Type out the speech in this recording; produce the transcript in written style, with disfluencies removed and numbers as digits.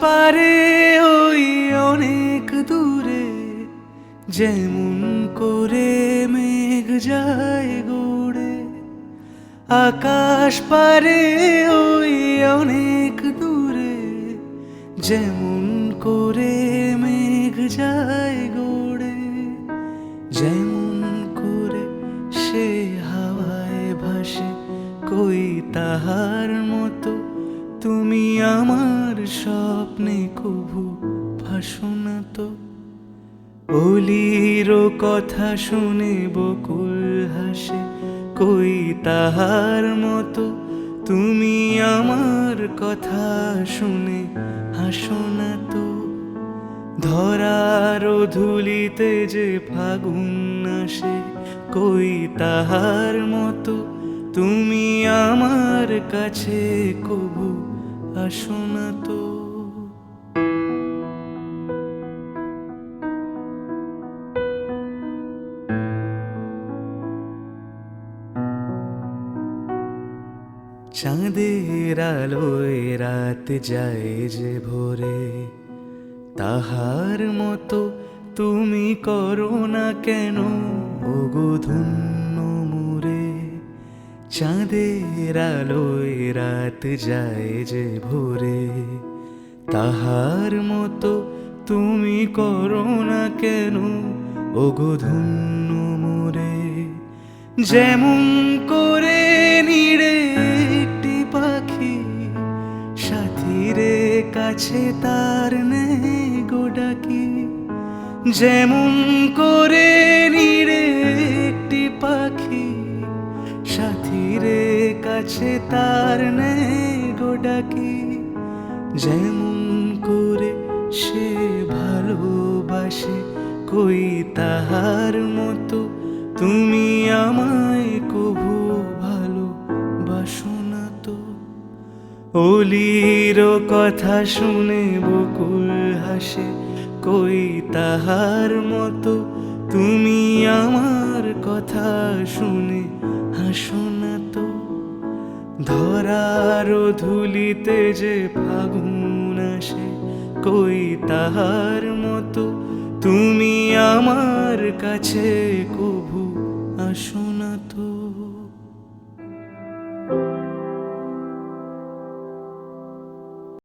পারে ওই অনেক দূরে, যেমন করে মেঘ যায় গড়ে। আকাশ পারে ওই অনেক দূরে, যেমন করে মেঘ যায় গড়ে। যেমন করে সে হাওয়ায় ভাসে, কই তাহার মতো তুমি আমার স্বপ্নে কভু ভাসো না তো। অলির কথা শুনে বকুল হাসে, কই তাহার মতো তুমি আমার কথা শুনে হাসো না তো। ধরার ধুলিতে যে ফাগুন আসে, কই তাহার মতো তুমি আমার কাছে কভু আসো না তো। চাঁদের আলোয় রাত যায় যে ভোরে, তাহার মতো তুমি করো না কেন ওগো ধন্য মোরে। চাঁদের আলোয় রাত যায় যে ভোরে, তাহার মতো তুমি করো না কেন ওগো ধন্য মোরে। যেমন করে নিড়ে একটি পাখি, সাথীরে কাছে তার নেই গো ডাকি। যেমন করে নিড়ে একটি পাখি, সাথীরে কাছে তার নেই গো ডাকি। যেমন করে সে ভালোবাসে, কই তাহার মতো তুমি আমায় কভু ভালোবাসো না তো। অলির কথা শুনে বকুল হাসে, কই তাহার মতো তুমি আমার কথা শুনে হাসো না তো। ধরার ধুলিতে যে ফাগুন আসে, কই তাহার মতো তুমি আমার কাছে কভু আসো না।